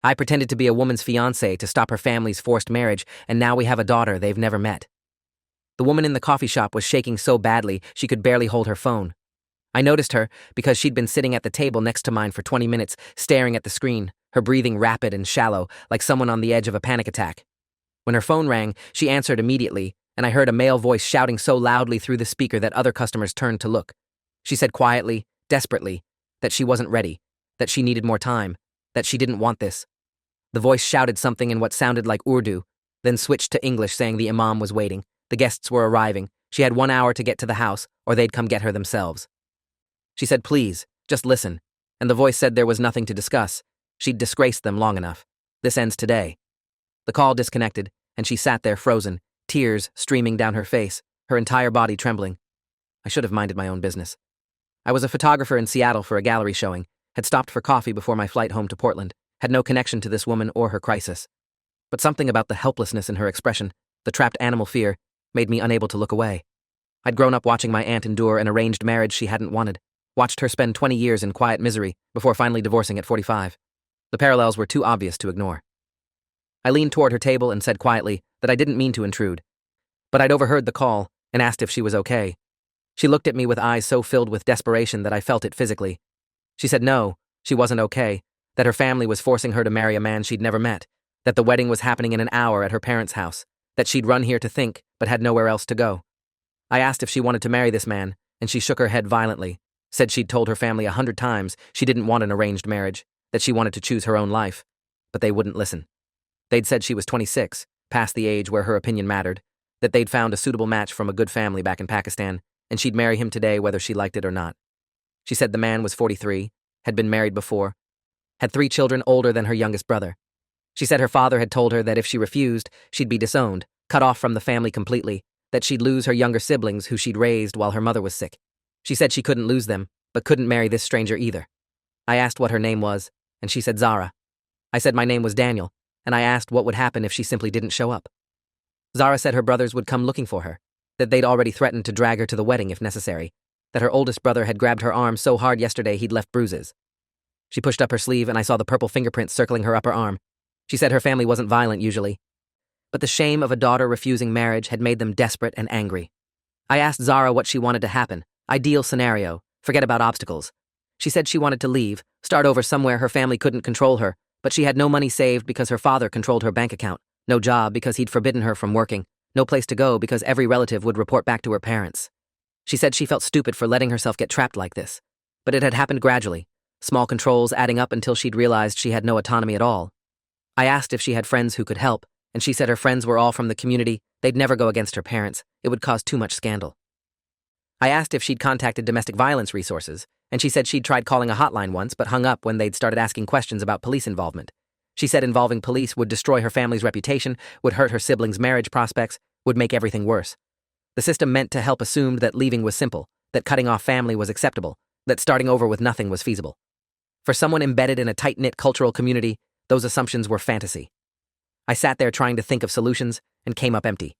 I pretended to be a woman's fiancé to stop her family's forced marriage, and now we have a daughter they've never met. The woman in the coffee shop was shaking so badly she could barely hold her phone. I noticed her because she'd been sitting at the table next to mine for 20 minutes, staring at the screen, her breathing rapid and shallow, like someone on the edge of a panic attack. When her phone rang, she answered immediately, and I heard a male voice shouting so loudly through the speaker that other customers turned to look. She said quietly, desperately, that she wasn't ready, that she needed more time, that she didn't want this. The voice shouted something in what sounded like Urdu, then switched to English saying the imam was waiting, the guests were arriving, she had 1 hour to get to the house, or they'd come get her themselves. She said, please, just listen, and the voice said there was nothing to discuss. She'd disgraced them long enough. This ends today. The call disconnected, and she sat there frozen, tears streaming down her face, her entire body trembling. I should have minded my own business. I was a photographer in Seattle for a gallery showing, had stopped for coffee before my flight home to Portland, had no connection to this woman or her crisis. But something about the helplessness in her expression, the trapped animal fear, made me unable to look away. I'd grown up watching my aunt endure an arranged marriage she hadn't wanted, watched her spend 20 years in quiet misery before finally divorcing at 45. The parallels were too obvious to ignore. I leaned toward her table and said quietly that I didn't mean to intrude, but I'd overheard the call and asked if she was okay. She looked at me with eyes so filled with desperation that I felt it physically. She said no, she wasn't okay, that her family was forcing her to marry a man she'd never met, that the wedding was happening in an hour at her parents' house, that she'd run here to think but had nowhere else to go. I asked if she wanted to marry this man, and she shook her head violently, said she'd told her family 100 times she didn't want an arranged marriage, that she wanted to choose her own life, but they wouldn't listen. They'd said she was 26, past the age where her opinion mattered, that they'd found a suitable match from a good family back in Pakistan, and she'd marry him today whether she liked it or not. She said the man was 43, had been married before, had 3 children older than her youngest brother. She said her father had told her that if she refused, she'd be disowned, cut off from the family completely, that she'd lose her younger siblings who she'd raised while her mother was sick. She said she couldn't lose them, but couldn't marry this stranger either. I asked what her name was, and she said Zara. I said my name was Daniel, and I asked what would happen if she simply didn't show up. Zara said her brothers would come looking for her, that they'd already threatened to drag her to the wedding if necessary, that her oldest brother had grabbed her arm so hard yesterday he'd left bruises. She pushed up her sleeve and I saw the purple fingerprints circling her upper arm. She said her family wasn't violent usually, but the shame of a daughter refusing marriage had made them desperate and angry. I asked Zara what she wanted to happen, ideal scenario, forget about obstacles. She said she wanted to leave, start over somewhere her family couldn't control her, but she had no money saved because her father controlled her bank account, no job because he'd forbidden her from working, no place to go because every relative would report back to her parents. She said she felt stupid for letting herself get trapped like this, but it had happened gradually, small controls adding up until she'd realized she had no autonomy at all. I asked if she had friends who could help, and she said her friends were all from the community, they'd never go against her parents, it would cause too much scandal. I asked if she'd contacted domestic violence resources, and she said she'd tried calling a hotline once but hung up when they'd started asking questions about police involvement. She said involving police would destroy her family's reputation, would hurt her siblings' marriage prospects, would make everything worse. The system meant to help assumed that leaving was simple, that cutting off family was acceptable, that starting over with nothing was feasible. For someone embedded in a tight-knit cultural community, those assumptions were fantasy. I sat there trying to think of solutions and came up empty.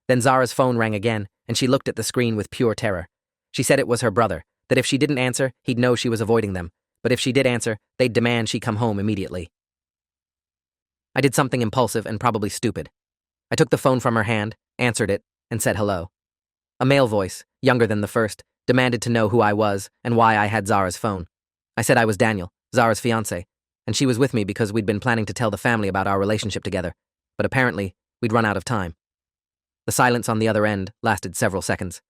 Then Zara's phone rang again, and she looked at the screen with pure terror. She said it was her brother, that if she didn't answer, he'd know she was avoiding them, but if she did answer, they'd demand she come home immediately. I did something impulsive and probably stupid. I took the phone from her hand, answered it, and said hello. A male voice, younger than the first, demanded to know who I was and why I had Zara's phone. I said I was Daniel, Zara's fiancé, and she was with me because we'd been planning to tell the family about our relationship together, but apparently, we'd run out of time. The silence on the other end lasted several seconds.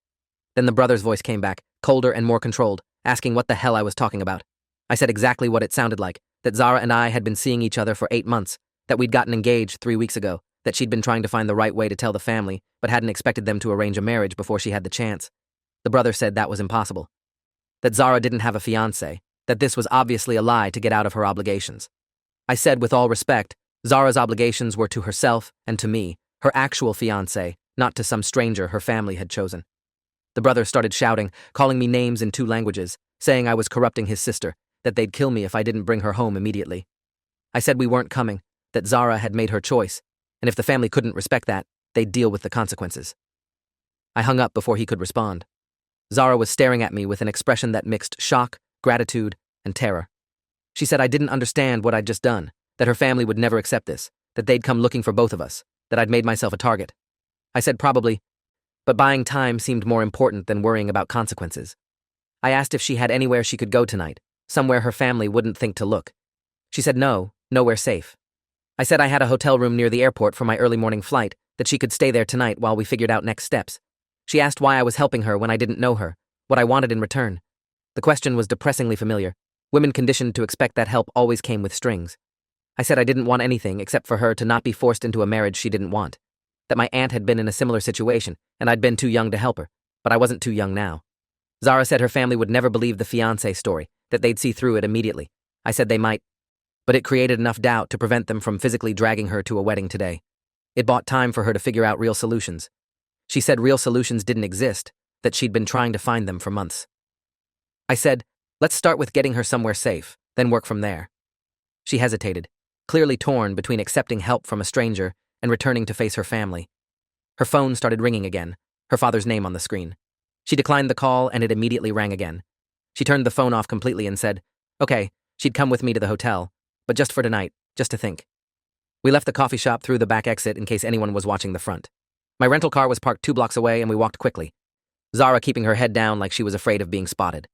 Then the brother's voice came back, colder and more controlled, asking what the hell I was talking about. I said exactly what it sounded like, that Zara and I had been seeing each other for 8 months, that we'd gotten engaged 3 weeks ago, that she'd been trying to find the right way to tell the family, but hadn't expected them to arrange a marriage before she had the chance. The brother said that was impossible. That Zara didn't have a fiancé, that this was obviously a lie to get out of her obligations. I said with all respect, Zara's obligations were to herself and to me, her actual fiancé, not to some stranger her family had chosen. The brother started shouting, calling me names in 2 languages, saying I was corrupting his sister, that they'd kill me if I didn't bring her home immediately. I said we weren't coming, that Zara had made her choice, and if the family couldn't respect that, they'd deal with the consequences. I hung up before he could respond. Zara was staring at me with an expression that mixed shock, gratitude, and terror. She said I didn't understand what I'd just done, that her family would never accept this, that they'd come looking for both of us, that I'd made myself a target. I said probably, but buying time seemed more important than worrying about consequences. I asked if she had anywhere she could go tonight, somewhere her family wouldn't think to look. She said no, nowhere safe. I said I had a hotel room near the airport for my early morning flight, that she could stay there tonight while we figured out next steps. She asked why I was helping her when I didn't know her, what I wanted in return. The question was depressingly familiar. Women conditioned to expect that help always came with strings. I said I didn't want anything except for her to not be forced into a marriage she didn't want. That my aunt had been in a similar situation, and I'd been too young to help her, but I wasn't too young now. Zara said her family would never believe the fiancé story, that they'd see through it immediately. I said they might, but it created enough doubt to prevent them from physically dragging her to a wedding today. It bought time for her to figure out real solutions. She said real solutions didn't exist, that she'd been trying to find them for months. I said, let's start with getting her somewhere safe, then work from there. She hesitated, clearly torn between accepting help from a stranger and returning to face her family. Her phone started ringing again, her father's name on the screen. She declined the call and it immediately rang again. She turned the phone off completely and said, okay, she'd come with me to the hotel, but just for tonight, just to think. We left the coffee shop through the back exit in case anyone was watching the front. My rental car was parked 2 blocks away and we walked quickly, Zara keeping her head down like she was afraid of being spotted.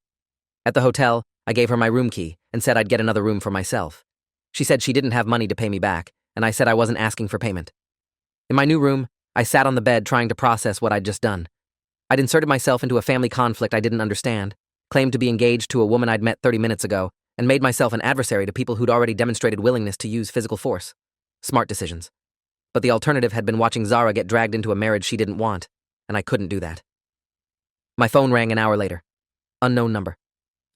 At the hotel, I gave her my room key and said I'd get another room for myself. She said she didn't have money to pay me back, and I said I wasn't asking for payment. In my new room, I sat on the bed trying to process what I'd just done. I'd inserted myself into a family conflict I didn't understand, claimed to be engaged to a woman I'd met 30 minutes ago, and made myself an adversary to people who'd already demonstrated willingness to use physical force. Smart decisions. But the alternative had been watching Zara get dragged into a marriage she didn't want, and I couldn't do that. My phone rang an hour later. Unknown number.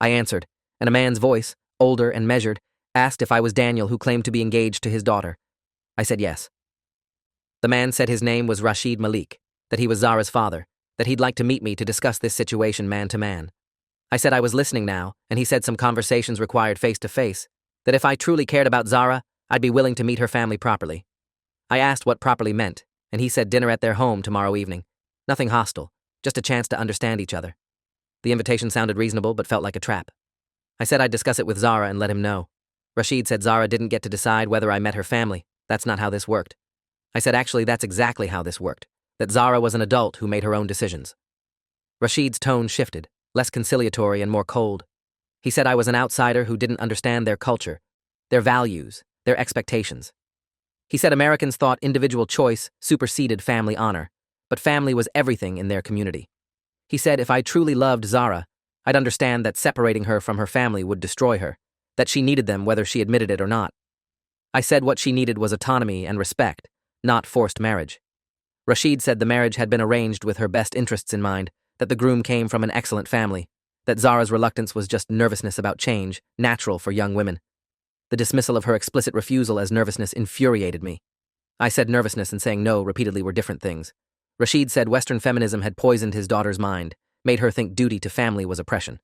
I answered, and a man's voice, older and measured, asked if I was Daniel who claimed to be engaged to his daughter. I said yes. The man said his name was Rashid Malik, that he was Zara's father, that he'd like to meet me to discuss this situation man to man. I said I was listening now, and he said some conversations required face-to-face, that if I truly cared about Zara, I'd be willing to meet her family properly. I asked what properly meant, and he said dinner at their home tomorrow evening. Nothing hostile, just a chance to understand each other. The invitation sounded reasonable but felt like a trap. I said I'd discuss it with Zara and let him know. Rashid said Zara didn't get to decide whether I met her family. That's not how this worked. I said actually that's exactly how this worked, that Zara was an adult who made her own decisions. Rashid's tone shifted, less conciliatory and more cold. He said I was an outsider who didn't understand their culture, their values, their expectations. He said Americans thought individual choice superseded family honor, but family was everything in their community. He said if I truly loved Zara, I'd understand that separating her from her family would destroy her, that she needed them whether she admitted it or not. I said what she needed was autonomy and respect, not forced marriage. Rashid said the marriage had been arranged with her best interests in mind, that the groom came from an excellent family, that Zara's reluctance was just nervousness about change, natural for young women. The dismissal of her explicit refusal as nervousness infuriated me. I said nervousness and saying no repeatedly were different things. Rashid said Western feminism had poisoned his daughter's mind, made her think duty to family was oppression.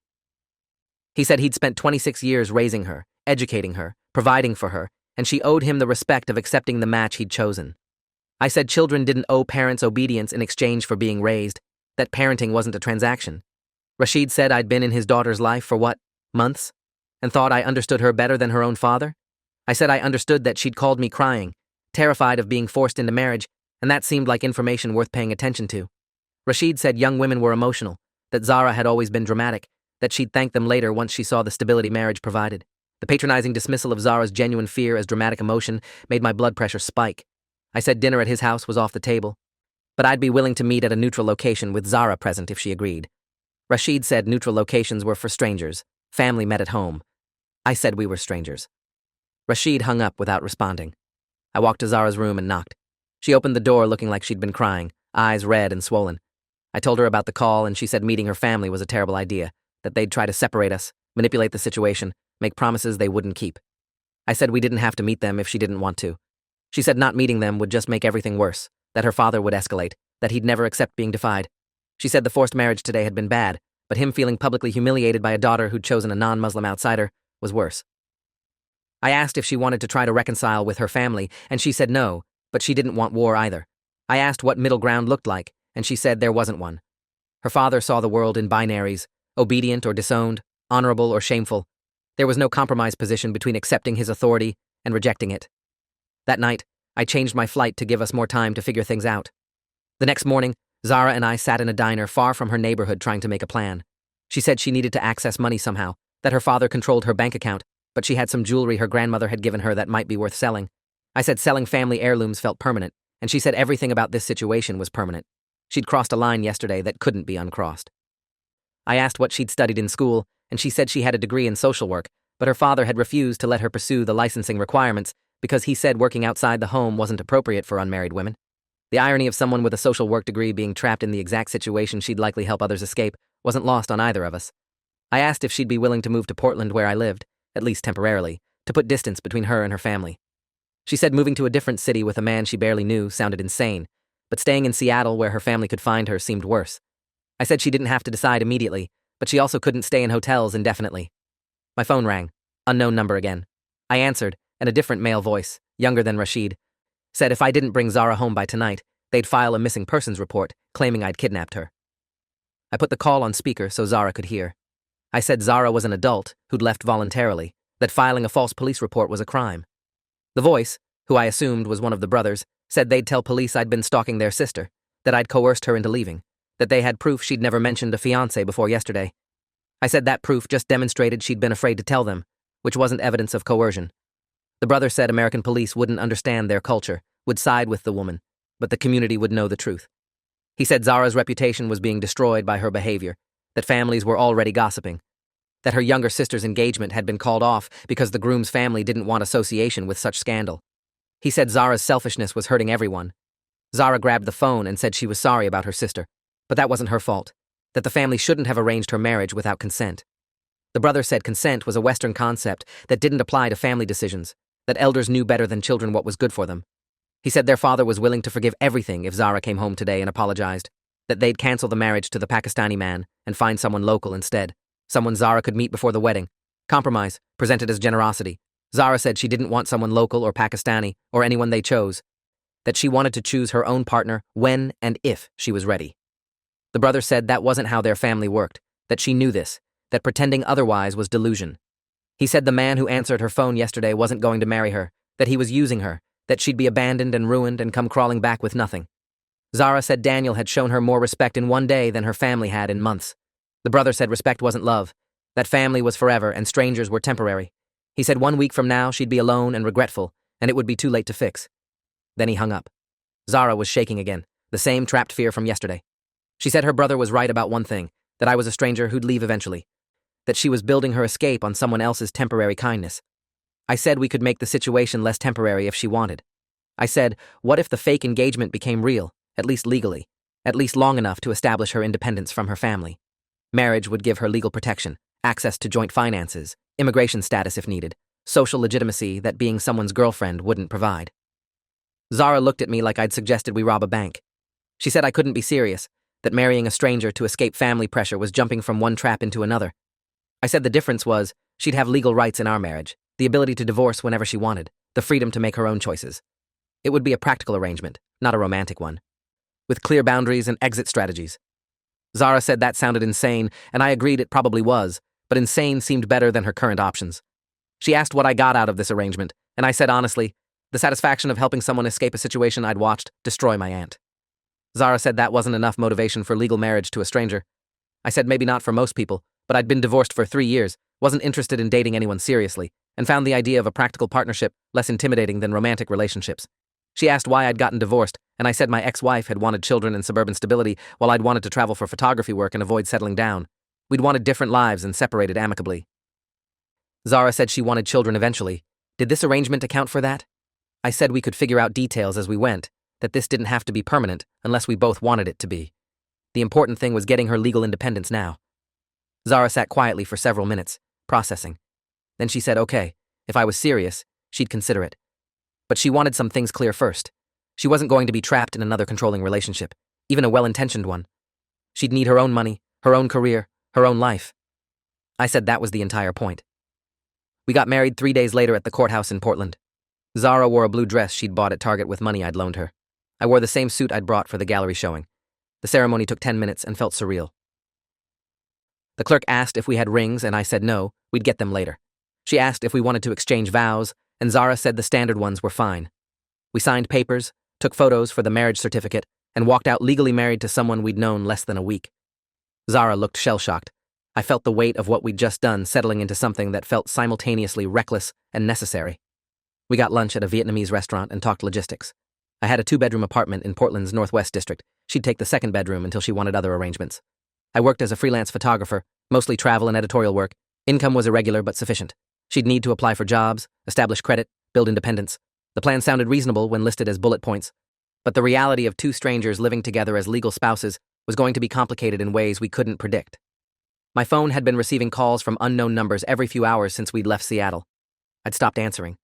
He said he'd spent 26 years raising her, educating her, providing for her, and she owed him the respect of accepting the match he'd chosen. I said children didn't owe parents obedience in exchange for being raised, that parenting wasn't a transaction. Rashid said I'd been in his daughter's life for what, months, and thought I understood her better than her own father? I said I understood that she'd called me crying, terrified of being forced into marriage, and that seemed like information worth paying attention to. Rashid said young women were emotional, that Zara had always been dramatic, that she'd thank them later once she saw the stability marriage provided. The patronizing dismissal of Zara's genuine fear as dramatic emotion made my blood pressure spike. I said dinner at his house was off the table, but I'd be willing to meet at a neutral location with Zara present if she agreed. Rashid said neutral locations were for strangers, family met at home. I said we were strangers. Rashid hung up without responding. I walked to Zara's room and knocked. She opened the door looking like she'd been crying, eyes red and swollen. I told her about the call and she said meeting her family was a terrible idea, that they'd try to separate us, manipulate the situation, make promises they wouldn't keep. I said we didn't have to meet them if she didn't want to. She said not meeting them would just make everything worse, that her father would escalate, that he'd never accept being defied. She said the forced marriage today had been bad, but him feeling publicly humiliated by a daughter who'd chosen a non-Muslim outsider was worse. I asked if she wanted to try to reconcile with her family, and she said no, but she didn't want war either. I asked what middle ground looked like, and she said there wasn't one. Her father saw the world in binaries, obedient or disowned, honorable or shameful. There was no compromise position between accepting his authority and rejecting it. That night, I changed my flight to give us more time to figure things out. The next morning, Zara and I sat in a diner far from her neighborhood trying to make a plan. She said she needed to access money somehow, that her father controlled her bank account, but she had some jewelry her grandmother had given her that might be worth selling. I said selling family heirlooms felt permanent, and she said everything about this situation was permanent. She'd crossed a line yesterday that couldn't be uncrossed. I asked what she'd studied in school, and she said she had a degree in social work, but her father had refused to let her pursue the licensing requirements because he said working outside the home wasn't appropriate for unmarried women. The irony of someone with a social work degree being trapped in the exact situation she'd likely help others escape wasn't lost on either of us. I asked if she'd be willing to move to Portland where I lived, at least temporarily, to put distance between her and her family. She said moving to a different city with a man she barely knew sounded insane, but staying in Seattle where her family could find her seemed worse. I said she didn't have to decide immediately, but she also couldn't stay in hotels indefinitely. My phone rang. Unknown number again. I answered, and a different male voice, younger than Rashid, said if I didn't bring Zara home by tonight, they'd file a missing persons report claiming I'd kidnapped her. I put the call on speaker so Zara could hear. I said Zara was an adult who'd left voluntarily, that filing a false police report was a crime. The voice, who I assumed was one of the brothers, said they'd tell police I'd been stalking their sister, that I'd coerced her into leaving, that they had proof she'd never mentioned a fiancé before yesterday. I said that proof just demonstrated she'd been afraid to tell them, which wasn't evidence of coercion. The brother said American police wouldn't understand their culture, would side with the woman, but the community would know the truth. He said Zara's reputation was being destroyed by her behavior, that families were already gossiping, that her younger sister's engagement had been called off because the groom's family didn't want association with such scandal. He said Zara's selfishness was hurting everyone. Zara grabbed the phone and said she was sorry about her sister, but that wasn't her fault, that the family shouldn't have arranged her marriage without consent. The brother said consent was a Western concept that didn't apply to family decisions, that elders knew better than children what was good for them. He said their father was willing to forgive everything if Zara came home today and apologized, that they'd cancel the marriage to the Pakistani man and find someone local instead, someone Zara could meet before the wedding. Compromise, presented as generosity. Zara said she didn't want someone local or Pakistani or anyone they chose, that she wanted to choose her own partner when and if she was ready. The brother said that wasn't how their family worked, that she knew this, that pretending otherwise was delusion. He said the man who answered her phone yesterday wasn't going to marry her, that he was using her, that she'd be abandoned and ruined and come crawling back with nothing. Zara said Daniel had shown her more respect in one day than her family had in months. The brother said respect wasn't love, that family was forever and strangers were temporary. He said 1 week from now she'd be alone and regretful, and it would be too late to fix. Then he hung up. Zara was shaking again, the same trapped fear from yesterday. She said her brother was right about one thing, that I was a stranger who'd leave eventually, that she was building her escape on someone else's temporary kindness. I said we could make the situation less temporary if she wanted. I said, what if the fake engagement became real, at least legally, at least long enough to establish her independence from her family? Marriage would give her legal protection, access to joint finances, immigration status if needed, social legitimacy that being someone's girlfriend wouldn't provide. Zara looked at me like I'd suggested we rob a bank. She said I couldn't be serious, that marrying a stranger to escape family pressure was jumping from one trap into another. I said the difference was she'd have legal rights in our marriage, the ability to divorce whenever she wanted, the freedom to make her own choices. It would be a practical arrangement, not a romantic one, with clear boundaries and exit strategies. Zara said that sounded insane, and I agreed it probably was, but insane seemed better than her current options. She asked what I got out of this arrangement, and I said honestly, the satisfaction of helping someone escape a situation I'd watched destroy my aunt. Zara said that wasn't enough motivation for legal marriage to a stranger. I said maybe not for most people, but I'd been divorced for 3 years, wasn't interested in dating anyone seriously, and found the idea of a practical partnership less intimidating than romantic relationships. She asked why I'd gotten divorced, and I said my ex-wife had wanted children and suburban stability while I'd wanted to travel for photography work and avoid settling down. We'd wanted different lives and separated amicably. Zara said she wanted children eventually. Did this arrangement account for that? I said we could figure out details as we went, that this didn't have to be permanent unless we both wanted it to be. The important thing was getting her legal independence now. Zara sat quietly for several minutes, processing. Then she said, okay, if I was serious, she'd consider it. But she wanted some things clear first. She wasn't going to be trapped in another controlling relationship, even a well-intentioned one. She'd need her own money, her own career, her own life. I said that was the entire point. We got married 3 days later at the courthouse in Portland. Zara wore a blue dress she'd bought at Target with money I'd loaned her. I wore the same suit I'd brought for the gallery showing. The ceremony took 10 minutes and felt surreal. The clerk asked if we had rings and I said no, we'd get them later. She asked if we wanted to exchange vows, and Zara said the standard ones were fine. We signed papers, took photos for the marriage certificate, and walked out legally married to someone we'd known less than a week. Zara looked shell-shocked. I felt the weight of what we'd just done settling into something that felt simultaneously reckless and necessary. We got lunch at a Vietnamese restaurant and talked logistics. I had a 2-bedroom apartment in Portland's Northwest District. She'd take the 2nd bedroom until she wanted other arrangements. I worked as a freelance photographer, mostly travel and editorial work. Income was irregular but sufficient. She'd need to apply for jobs, establish credit, build independence. The plan sounded reasonable when listed as bullet points. But the reality of 2 strangers living together as legal spouses was going to be complicated in ways we couldn't predict. My phone had been receiving calls from unknown numbers every few hours since we'd left Seattle. I'd stopped answering.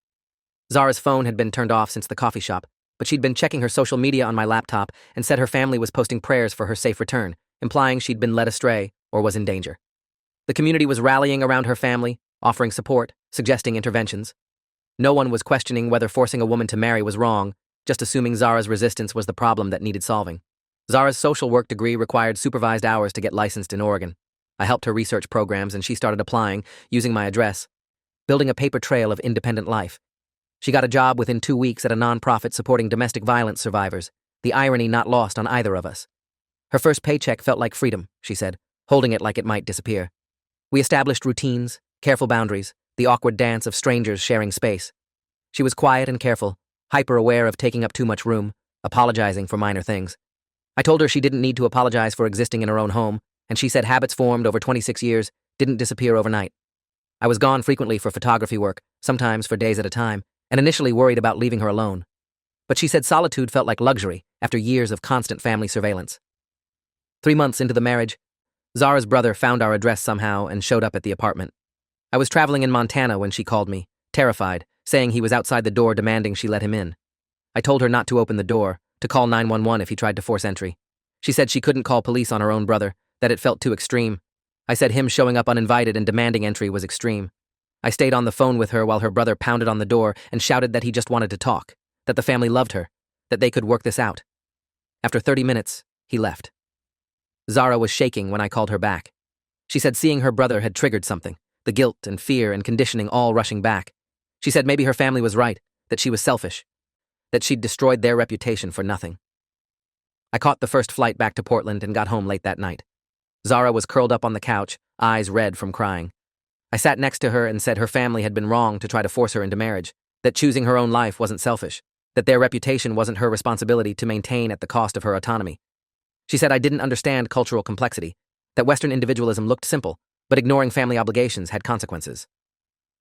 Zara's phone had been turned off since the coffee shop, but she'd been checking her social media on my laptop and said her family was posting prayers for her safe return, implying she'd been led astray or was in danger. The community was rallying around her family, offering support, suggesting interventions. No one was questioning whether forcing a woman to marry was wrong, just assuming Zara's resistance was the problem that needed solving. Zara's social work degree required supervised hours to get licensed in Oregon. I helped her research programs and she started applying, using my address, building a paper trail of independent life. She got a job within 2 weeks at a nonprofit supporting domestic violence survivors, the irony not lost on either of us. Her first paycheck felt like freedom, she said, holding it like it might disappear. We established routines, careful boundaries, the awkward dance of strangers sharing space. She was quiet and careful, hyper-aware of taking up too much room, apologizing for minor things. I told her she didn't need to apologize for existing in her own home, and she said habits formed over 26 years didn't disappear overnight. I was gone frequently for photography work, sometimes for days at a time, and initially worried about leaving her alone. But she said solitude felt like luxury after years of constant family surveillance. 3 months into the marriage, Zara's brother found our address somehow and showed up at the apartment. I was traveling in Montana when she called me, terrified, saying he was outside the door demanding she let him in. I told her not to open the door, to call 911 if he tried to force entry. She said she couldn't call police on her own brother, that it felt too extreme. I said him showing up uninvited and demanding entry was extreme. I stayed on the phone with her while her brother pounded on the door and shouted that he just wanted to talk, that the family loved her, that they could work this out. After 30 minutes, he left. Zara was shaking when I called her back. She said seeing her brother had triggered something, the guilt and fear and conditioning all rushing back. She said maybe her family was right, that she was selfish, that she'd destroyed their reputation for nothing. I caught the first flight back to Portland and got home late that night. Zara was curled up on the couch, eyes red from crying. I sat next to her and said her family had been wrong to try to force her into marriage, that choosing her own life wasn't selfish, that their reputation wasn't her responsibility to maintain at the cost of her autonomy. She said I didn't understand cultural complexity, that Western individualism looked simple, but ignoring family obligations had consequences.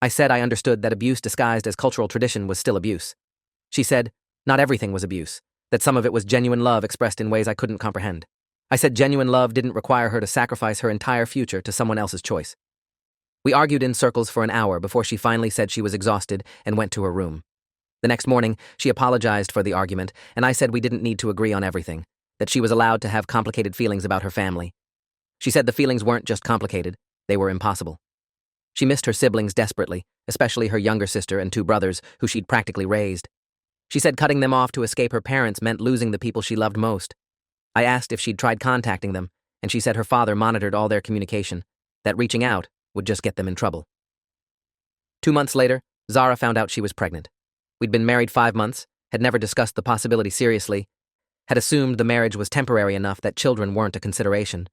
I said I understood that abuse disguised as cultural tradition was still abuse. She said, not everything was abuse, that some of it was genuine love expressed in ways I couldn't comprehend. I said genuine love didn't require her to sacrifice her entire future to someone else's choice. We argued in circles for an hour before she finally said she was exhausted and went to her room. The next morning, she apologized for the argument, and I said we didn't need to agree on everything, that she was allowed to have complicated feelings about her family. She said the feelings weren't just complicated, they were impossible. She missed her siblings desperately, especially her younger sister and 2 brothers, who she'd practically raised. She said cutting them off to escape her parents meant losing the people she loved most. I asked if she'd tried contacting them, and she said her father monitored all their communication, that reaching out would just get them in trouble. 2 months later, Zara found out she was pregnant. We'd been married 5 months, had never discussed the possibility seriously, had assumed the marriage was temporary enough that children weren't a consideration.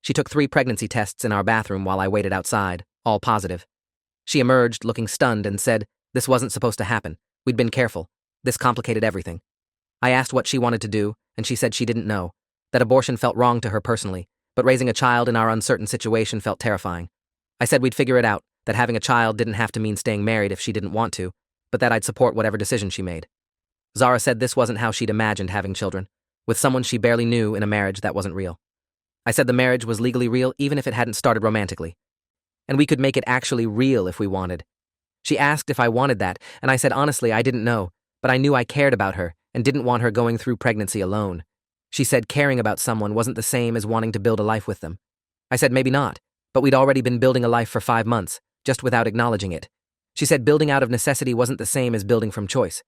She took 3 pregnancy tests in our bathroom while I waited outside, all positive. She emerged looking stunned and said, this wasn't supposed to happen. We'd been careful. This complicated everything. I asked what she wanted to do, and she said she didn't know, that abortion felt wrong to her personally, but raising a child in our uncertain situation felt terrifying. I said we'd figure it out, that having a child didn't have to mean staying married if she didn't want to, but that I'd support whatever decision she made. Zara said this wasn't how she'd imagined having children, with someone she barely knew in a marriage that wasn't real. I said the marriage was legally real even if it hadn't started romantically, and we could make it actually real if we wanted. She asked if I wanted that, and I said honestly I didn't know, but I knew I cared about her and didn't want her going through pregnancy alone. She said caring about someone wasn't the same as wanting to build a life with them. I said maybe not, but we'd already been building a life for 5 months, just without acknowledging it. She said building out of necessity wasn't the same as building from choice.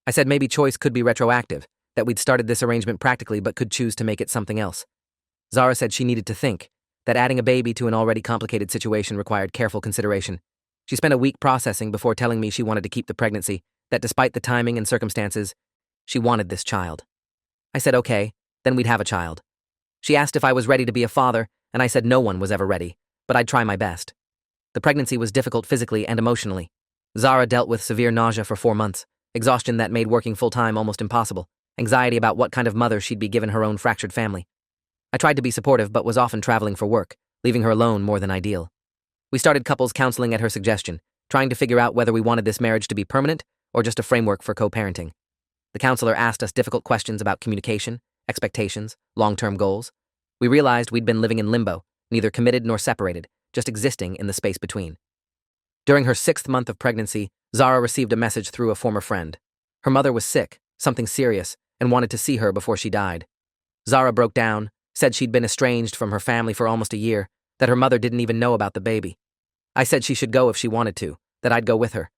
I said maybe choice could be retroactive, that we'd started this arrangement practically but could choose to make it something else. Zara said she needed to think, that adding a baby to an already complicated situation required careful consideration. She spent a week processing before telling me she wanted to keep the pregnancy, that despite the timing and circumstances, she wanted this child. I said okay, then we'd have a child. She asked if I was ready to be a father, and I said no one was ever ready, but I'd try my best. The pregnancy was difficult physically and emotionally. Zara dealt with severe nausea for 4 months, exhaustion that made working full-time almost impossible, anxiety about what kind of mother she'd be given her own fractured family. I tried to be supportive but was often traveling for work, leaving her alone more than ideal. We started couples counseling at her suggestion, trying to figure out whether we wanted this marriage to be permanent or just a framework for co-parenting. The counselor asked us difficult questions about communication, expectations, long-term goals. We realized we'd been living in limbo, neither committed nor separated, just existing in the space between. During her 6th month of pregnancy, Zara received a message through a former friend. Her mother was sick, something serious, and wanted to see her before she died. Zara broke down, said she'd been estranged from her family for almost a year, that her mother didn't even know about the baby. I said she should go if she wanted to, that I'd go with her.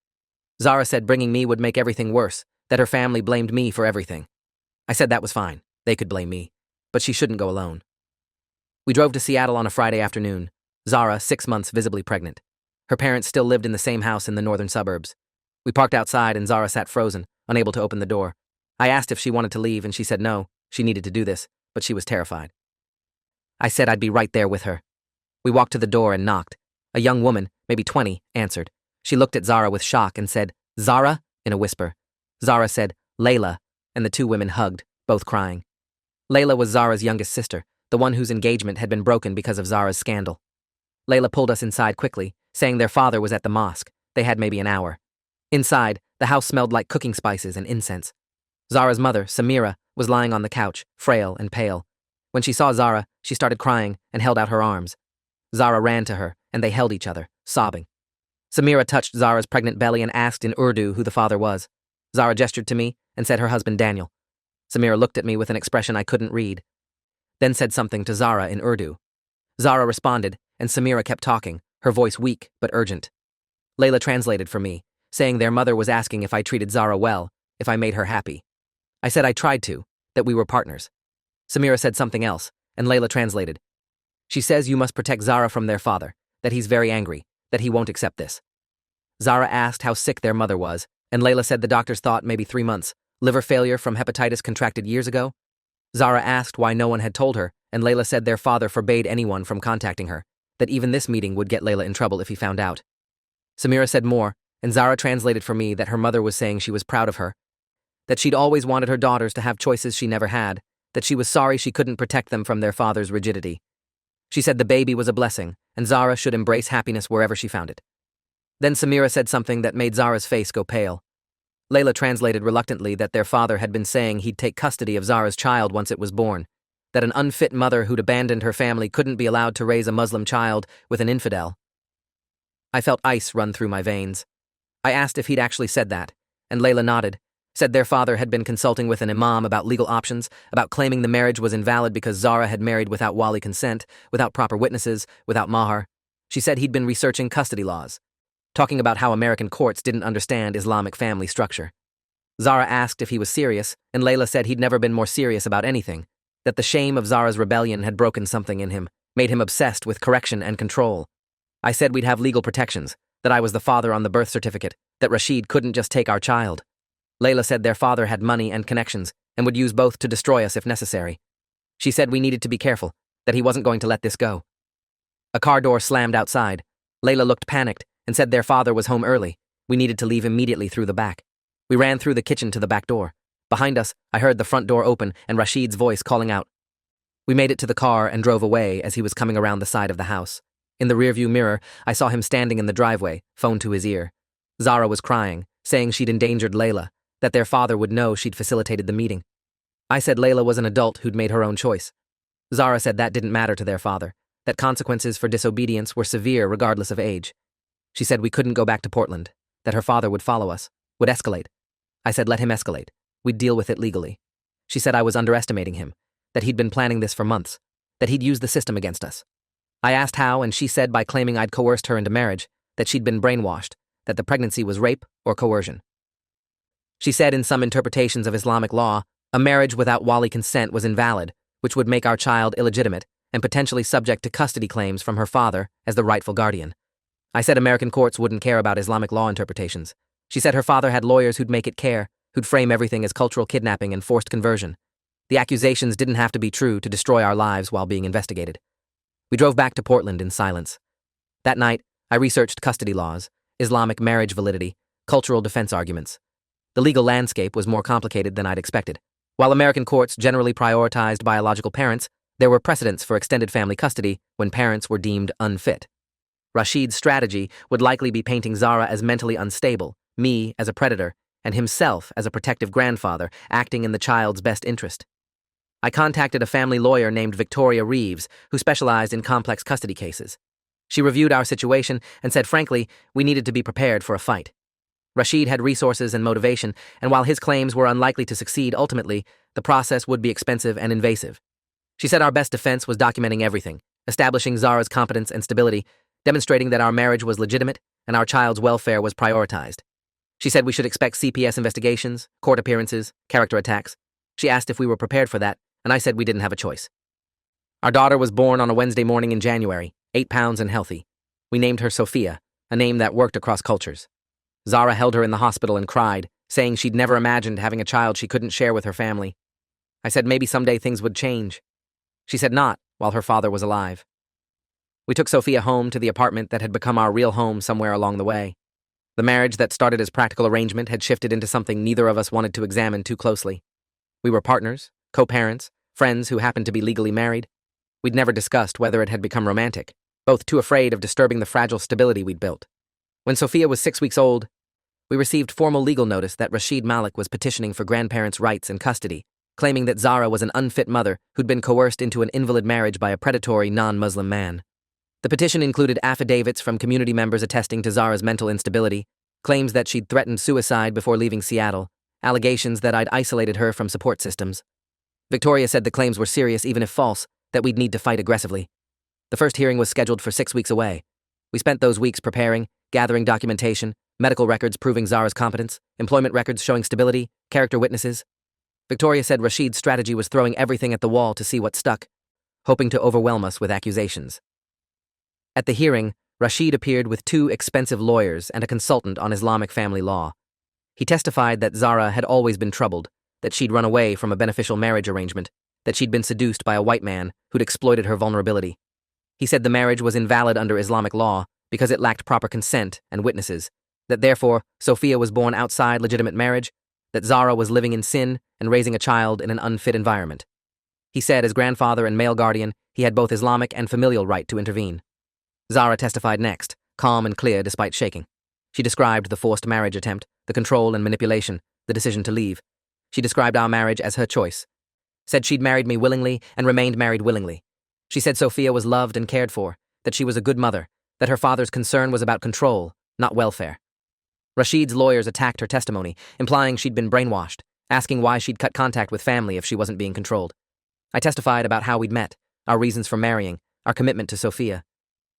Zara said bringing me would make everything worse, that her family blamed me for everything. I said that was fine, they could blame me, but she shouldn't go alone. We drove to Seattle on a Friday afternoon, Zara 6 months visibly pregnant. Her parents still lived in the same house in the northern suburbs. We parked outside and Zara sat frozen, unable to open the door. I asked if she wanted to leave and she said no, she needed to do this, but she was terrified. I said I'd be right there with her. We walked to the door and knocked. A young woman, maybe 20, answered. She looked at Zara with shock and said, "Zara?" in a whisper. Zara said, "Layla," and the two women hugged, both crying. Layla was Zara's youngest sister, the one whose engagement had been broken because of Zara's scandal. Layla pulled us inside quickly, saying their father was at the mosque. They had maybe an hour. Inside, the house smelled like cooking spices and incense. Zara's mother, Samira, was lying on the couch, frail and pale. When she saw Zara, she started crying and held out her arms. Zara ran to her, and they held each other, sobbing. Samira touched Zara's pregnant belly and asked in Urdu who the father was. Zara gestured to me and said her husband Daniel. Samira looked at me with an expression I couldn't read, then said something to Zara in Urdu. Zara responded, and Samira kept talking, her voice weak but urgent. Layla translated for me, saying their mother was asking if I treated Zara well, if I made her happy. I said I tried to, that we were partners. Samira said something else, and Layla translated. She says you must protect Zara from their father, that he's very angry, that he won't accept this. Zara asked how sick their mother was, and Layla said the doctors thought maybe 3 months, liver failure from hepatitis contracted years ago. Zara asked why no one had told her, and Layla said their father forbade anyone from contacting her, that even this meeting would get Layla in trouble if he found out. Samira said more, and Zara translated for me that her mother was saying she was proud of her, that she'd always wanted her daughters to have choices she never had, that she was sorry she couldn't protect them from their father's rigidity. She said the baby was a blessing, and Zara should embrace happiness wherever she found it. Then Samira said something that made Zara's face go pale. Layla translated reluctantly that their father had been saying he'd take custody of Zara's child once it was born, that an unfit mother who'd abandoned her family couldn't be allowed to raise a Muslim child with an infidel. I felt ice run through my veins. I asked if he'd actually said that, and Layla nodded, said their father had been consulting with an imam about legal options, about claiming the marriage was invalid because Zara had married without wali consent, without proper witnesses, without mahar. She said he'd been researching custody laws, talking about how American courts didn't understand Islamic family structure. Zara asked if he was serious, and Layla said he'd never been more serious about anything, that the shame of Zara's rebellion had broken something in him, made him obsessed with correction and control. I said we'd have legal protections, that I was the father on the birth certificate, that Rashid couldn't just take our child. Layla said their father had money and connections, and would use both to destroy us if necessary. She said we needed to be careful, that he wasn't going to let this go. A car door slammed outside. Layla looked panicked, and said their father was home early. We needed to leave immediately through the back. We ran through the kitchen to the back door. Behind us, I heard the front door open and Rashid's voice calling out. We made it to the car and drove away as he was coming around the side of the house. In the rearview mirror, I saw him standing in the driveway, phone to his ear. Zara was crying, saying she'd endangered Layla, that their father would know she'd facilitated the meeting. I said Layla was an adult who'd made her own choice. Zara said that didn't matter to their father, that consequences for disobedience were severe regardless of age. She said we couldn't go back to Portland, that her father would follow us, would escalate. I said let him escalate. We'd deal with it legally. She said I was underestimating him, that he'd been planning this for months, that he'd used the system against us. I asked how, and she said by claiming I'd coerced her into marriage, that she'd been brainwashed, that the pregnancy was rape or coercion. She said in some interpretations of Islamic law, a marriage without wali consent was invalid, which would make our child illegitimate and potentially subject to custody claims from her father as the rightful guardian. I said American courts wouldn't care about Islamic law interpretations. She said her father had lawyers who'd make it care, who'd frame everything as cultural kidnapping and forced conversion. The accusations didn't have to be true to destroy our lives while being investigated. We drove back to Portland in silence. That night, I researched custody laws, Islamic marriage validity, cultural defense arguments. The legal landscape was more complicated than I'd expected. While American courts generally prioritized biological parents, there were precedents for extended family custody when parents were deemed unfit. Rashid's strategy would likely be painting Zara as mentally unstable, me as a predator, and himself as a protective grandfather acting in the child's best interest. I contacted a family lawyer named Victoria Reeves, who specialized in complex custody cases. She reviewed our situation and said, frankly, we needed to be prepared for a fight. Rashid had resources and motivation, and while his claims were unlikely to succeed ultimately, the process would be expensive and invasive. She said our best defense was documenting everything, establishing Zara's competence and stability, demonstrating that our marriage was legitimate and our child's welfare was prioritized. She said we should expect CPS investigations, court appearances, character attacks. She asked if we were prepared for that, and I said we didn't have a choice. Our daughter was born on a Wednesday morning in January, 8 pounds and healthy. We named her Sophia, a name that worked across cultures. Zara held her in the hospital and cried, saying she'd never imagined having a child she couldn't share with her family. I said maybe someday things would change. She said not, while her father was alive. We took Sophia home to the apartment that had become our real home somewhere along the way. The marriage that started as practical arrangement had shifted into something neither of us wanted to examine too closely. We were partners, co-parents, friends who happened to be legally married. We'd never discussed whether it had become romantic, both too afraid of disturbing the fragile stability we'd built. When Sophia was 6 weeks old, we received formal legal notice that Rashid Malik was petitioning for grandparents' rights and custody, claiming that Zara was an unfit mother who'd been coerced into an invalid marriage by a predatory non-Muslim man. The petition included affidavits from community members attesting to Zara's mental instability, claims that she'd threatened suicide before leaving Seattle, allegations that I'd isolated her from support systems. Victoria said the claims were serious even if false, that we'd need to fight aggressively. The first hearing was scheduled for 6 weeks away. We spent those weeks preparing, gathering documentation, medical records proving Zara's competence, employment records showing stability, character witnesses. Victoria said Rashid's strategy was throwing everything at the wall to see what stuck, hoping to overwhelm us with accusations. At the hearing, Rashid appeared with 2 expensive lawyers and a consultant on Islamic family law. He testified that Zara had always been troubled, that she'd run away from a beneficial marriage arrangement, that she'd been seduced by a white man who'd exploited her vulnerability. He said the marriage was invalid under Islamic law because it lacked proper consent and witnesses, that therefore Sophia was born outside legitimate marriage, that Zara was living in sin and raising a child in an unfit environment. He said as grandfather and male guardian, he had both Islamic and familial right to intervene. Zara testified next, calm and clear despite shaking. She described the forced marriage attempt, the control and manipulation, the decision to leave. She described our marriage as her choice. Said she'd married me willingly and remained married willingly. She said Sophia was loved and cared for, that she was a good mother, that her father's concern was about control, not welfare. Rashid's lawyers attacked her testimony, implying she'd been brainwashed, asking why she'd cut contact with family if she wasn't being controlled. I testified about how we'd met, our reasons for marrying, our commitment to Sophia.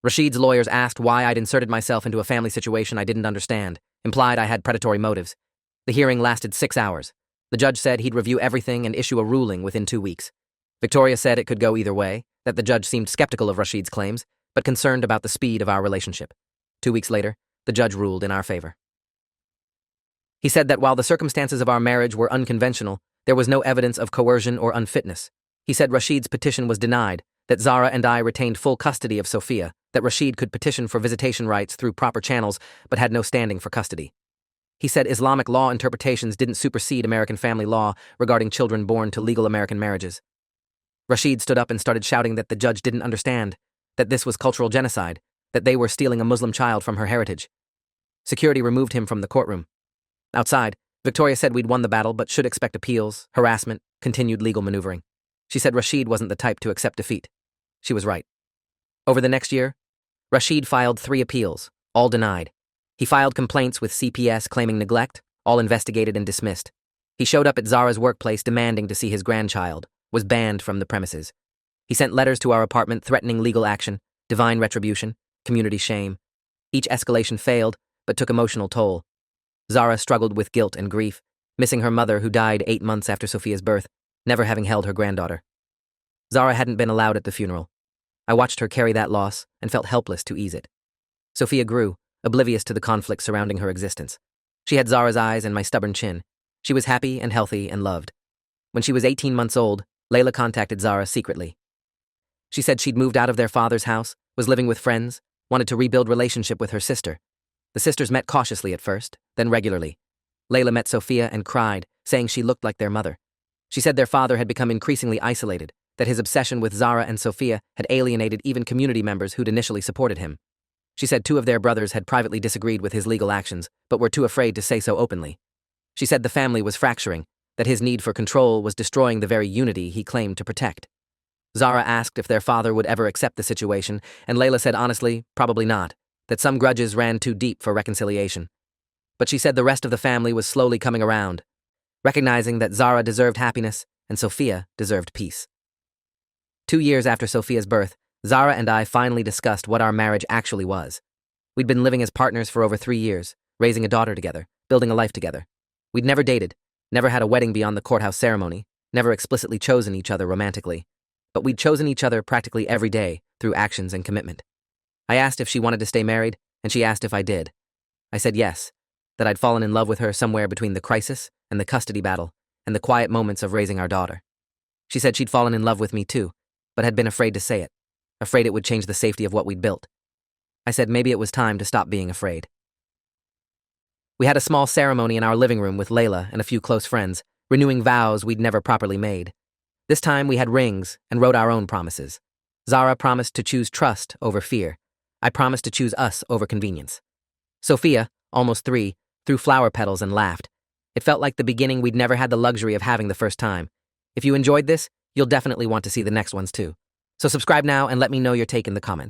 Rashid's lawyers asked why I'd inserted myself into a family situation I didn't understand, implied I had predatory motives. The hearing lasted 6 hours. The judge said he'd review everything and issue a ruling within 2 weeks. Victoria said it could go either way, that the judge seemed skeptical of Rashid's claims, but concerned about the speed of our relationship. 2 weeks later, the judge ruled in our favor. He said that while the circumstances of our marriage were unconventional, there was no evidence of coercion or unfitness. He said Rashid's petition was denied, that Zara and I retained full custody of Sophia, that Rashid could petition for visitation rights through proper channels but had no standing for custody. He said Islamic law interpretations didn't supersede American family law regarding children born to legal American marriages. Rashid stood up and started shouting that the judge didn't understand, that this was cultural genocide, that they were stealing a Muslim child from her heritage. Security removed him from the courtroom. Outside, Victoria said we'd won the battle but should expect appeals, harassment, continued legal maneuvering. She said Rashid wasn't the type to accept defeat. She was right. Over the next year, Rashid filed 3 appeals, all denied. He filed complaints with CPS claiming neglect, all investigated and dismissed. He showed up at Zara's workplace demanding to see his grandchild, was banned from the premises. He sent letters to our apartment threatening legal action, divine retribution, community shame. Each escalation failed, but took emotional toll. Zara struggled with guilt and grief, missing her mother who died 8 months after Sophia's birth, never having held her granddaughter. Zara hadn't been allowed at the funeral. I watched her carry that loss and felt helpless to ease it. Sophia grew, oblivious to the conflict surrounding her existence. She had Zara's eyes and my stubborn chin. She was happy and healthy and loved. When she was 18 months old, Layla contacted Zara secretly. She said she'd moved out of their father's house, was living with friends, wanted to rebuild relationship with her sister. The sisters met cautiously at first, then regularly. Layla met Sophia and cried, saying she looked like their mother. She said their father had become increasingly isolated, that his obsession with Zara and Sophia had alienated even community members who'd initially supported him. She said 2 of their brothers had privately disagreed with his legal actions, but were too afraid to say so openly. She said the family was fracturing, that his need for control was destroying the very unity he claimed to protect. Zara asked if their father would ever accept the situation, and Layla said honestly, probably not, that some grudges ran too deep for reconciliation. But she said the rest of the family was slowly coming around, recognizing that Zara deserved happiness and Sophia deserved peace. 2 years after Sophia's birth, Zara and I finally discussed what our marriage actually was. We'd been living as partners for over 3 years, raising a daughter together, building a life together. We'd never dated, never had a wedding beyond the courthouse ceremony, never explicitly chosen each other romantically. But we'd chosen each other practically every day through actions and commitment. I asked if she wanted to stay married, and she asked if I did. I said yes, that I'd fallen in love with her somewhere between the crisis and the custody battle and the quiet moments of raising our daughter. She said she'd fallen in love with me too, but had been afraid to say it, afraid it would change the safety of what we'd built. I said maybe it was time to stop being afraid. We had a small ceremony in our living room with Layla and a few close friends, renewing vows we'd never properly made. This time we had rings and wrote our own promises. Zara promised to choose trust over fear. I promised to choose us over convenience. Sophia, almost 3, threw flower petals and laughed. It felt like the beginning we'd never had the luxury of having the first time. If you enjoyed this, you'll definitely want to see the next ones too. So subscribe now and let me know your take in the comments.